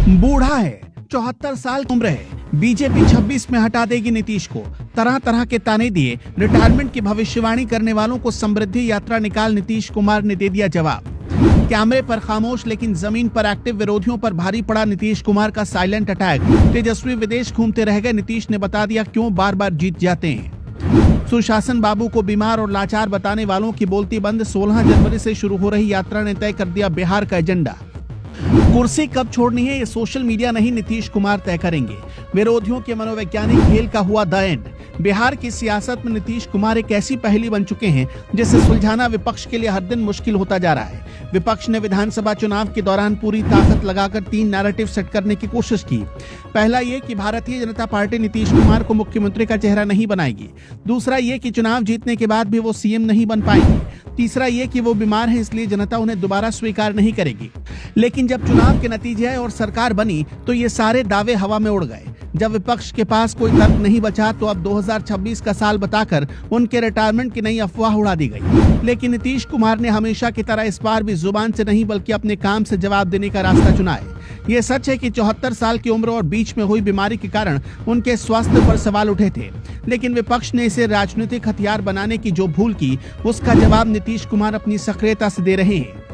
बूढ़ा है, 74 साल की उम्र है, बीजेपी 26 में हटा देगी नीतीश को। तरह तरह के ताने दिए, रिटायरमेंट की भविष्यवाणी करने वालों को समृद्धि यात्रा निकाल नीतीश कुमार ने दे दिया जवाब। कैमरे पर खामोश लेकिन जमीन पर एक्टिव विरोधियों पर भारी पड़ा नीतीश कुमार का साइलेंट अटैक। तेजस्वी विदेश घूमते रह गए, नीतीश ने बता दिया क्यों बार बार जीत जाते हैं। सुशासन बाबू को बीमार और लाचार बताने वालों की बोलती बंद। 16 जनवरी से शुरू हो रही यात्रा ने तय कर दिया बिहार का एजेंडा। कुर्सी कब छोड़नी है ये सोशल मीडिया नहीं, नीतीश कुमार तय करेंगे। विरोधियों के मनोवैज्ञानिक खेल का हुआ द एंड। बिहार की सियासत में नीतीश कुमार एक ऐसी पहेली बन चुके हैं जिसे सुलझाना विपक्ष के लिए हर दिन मुश्किल होता जा रहा है। विपक्ष ने विधानसभा चुनाव के दौरान पूरी ताकत लगाकर 3 नैरेटिव सेट करने की कोशिश की। पहला ये कि भारतीय जनता पार्टी नीतीश कुमार को मुख्यमंत्री का चेहरा नहीं बनाएगी। दूसरा ये कि चुनाव जीतने के बाद भी वो सीएम नहीं बन पाएंगे। तीसरा ये कि वो बीमार हैं इसलिए जनता उन्हें दोबारा स्वीकार नहीं करेगी। लेकिन जब चुनाव के नतीजे आए और सरकार बनी तो ये सारे दावे हवा में उड़ गए। जब विपक्ष के पास कोई तर्क नहीं बचा तो अब 2026 का साल बताकर उनके रिटायरमेंट की नई अफवाह उड़ा दी गई। लेकिन नीतीश कुमार ने हमेशा की तरह इस बार भी जुबान से नहीं बल्कि अपने काम से जवाब देने का रास्ता चुना है। ये सच है कि 74 साल की उम्र और बीच में हुई बीमारी के कारण उनके स्वास्थ्य पर सवाल उठे थे, लेकिन विपक्ष ने इसे राजनीतिक हथियार बनाने की जो भूल की उसका जवाब नीतीश कुमार अपनी सक्रियता से दे रहे हैं।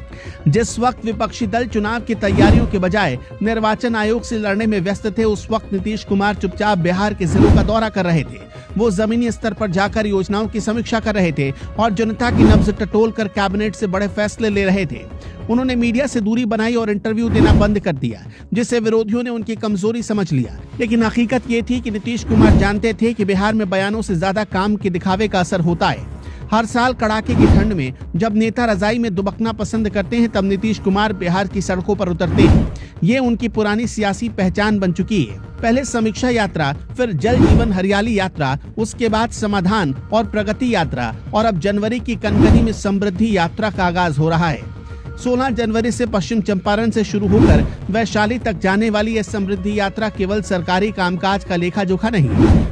जिस वक्त विपक्षी दल चुनाव की तैयारियों के बजाय निर्वाचन आयोग से लड़ने में व्यस्त थे, उस वक्त नीतीश कुमार चुपचाप बिहार के जिलों का दौरा कर रहे थे। वो जमीनी स्तर पर जाकर योजनाओं की समीक्षा कर रहे थे और जनता की नब्ज टटोल कर कैबिनेट से बड़े फैसले ले रहे थे। उन्होंने मीडिया से दूरी बनाई और इंटरव्यू देना बंद कर दिया, जिससे विरोधियों ने उनकी कमजोरी समझ लिया। लेकिन हकीकत ये थी कि नीतीश कुमार जानते थे कि बिहार में बयानों से ज्यादा काम के दिखावे का असर होता है। हर साल कड़ाके की ठंड में जब नेता रजाई में दुबकना पसंद करते हैं, तब नीतीश कुमार बिहार की सड़कों पर उतरते हैं। ये उनकी पुरानी सियासी पहचान बन चुकी है। पहले समीक्षा यात्रा, फिर जल जीवन हरियाली यात्रा, उसके बाद समाधान और प्रगति यात्रा, और अब जनवरी की कनकनी में समृद्धि यात्रा का आगाज हो रहा है। 16 जनवरी से पश्चिम चंपारण से शुरू होकर वैशाली तक जाने वाली यह समृद्धि यात्रा केवल सरकारी कामकाज का लेखा जोखा नहीं,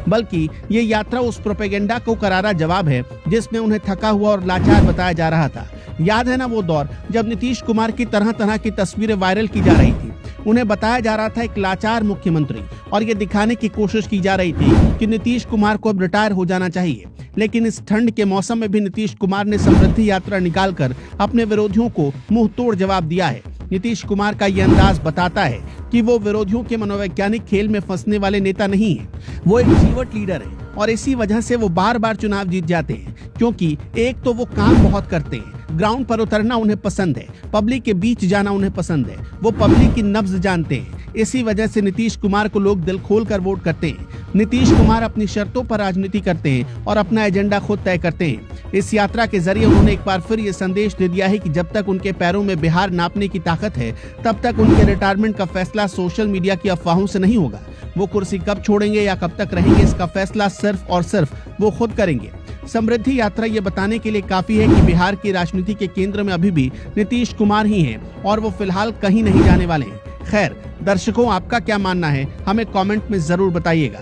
बल्कि ये यात्रा उस प्रोपेगेंडा को करारा जवाब है जिसमें उन्हें थका हुआ और लाचार बताया जा रहा था। याद है ना वो दौर जब नीतीश कुमार की तरह तरह की तस्वीरें वायरल की जा रही थी। उन्हें बताया जा रहा था एक लाचार मुख्यमंत्री, और ये दिखाने की कोशिश की जा रही थी कि नीतीश कुमार को अब रिटायर हो जाना चाहिए। लेकिन इस ठंड के मौसम में भी नीतीश कुमार ने समृद्धि यात्रा निकालकर अपने विरोधियों को मुंह तोड़ जवाब दिया है। नीतीश कुमार का ये अंदाज बताता है कि वो विरोधियों के मनोवैज्ञानिक खेल में फंसने वाले नेता नहीं है। वो एक जीवट लीडर है और इसी वजह से वो बार बार चुनाव जीत जाते हैं, क्योंकि एक तो वो काम बहुत करते हैं, ग्राउंड पर उतरना उन्हें पसंद है, पब्लिक के बीच जाना उन्हें पसंद है, वो पब्लिक की नब्ज जानते हैं। इसी वजह से नीतीश कुमार को लोग दिल खोल कर वोट करते हैं। नीतीश कुमार अपनी शर्तों पर राजनीति करते हैं और अपना एजेंडा खुद तय करते हैं। इस यात्रा के जरिए उन्होंने एक बार फिर ये संदेश दे दिया है कि जब तक उनके पैरों में बिहार नापने की ताकत है, तब तक उनके रिटायरमेंट का फैसला सोशल मीडिया की अफवाहों से नहीं होगा। वो कुर्सी कब छोड़ेंगे या कब तक रहेंगे, इसका फैसला सिर्फ और सिर्फ वो खुद करेंगे। समृद्धि यात्रा ये बताने के लिए काफी है कि बिहार की राजनीति के केंद्र में अभी भी नीतीश कुमार ही हैं और वो फिलहाल कहीं नहीं जाने वाले हैं। खैर दर्शकों, आपका क्या मानना है, हमें कमेंट में जरूर बताइएगा।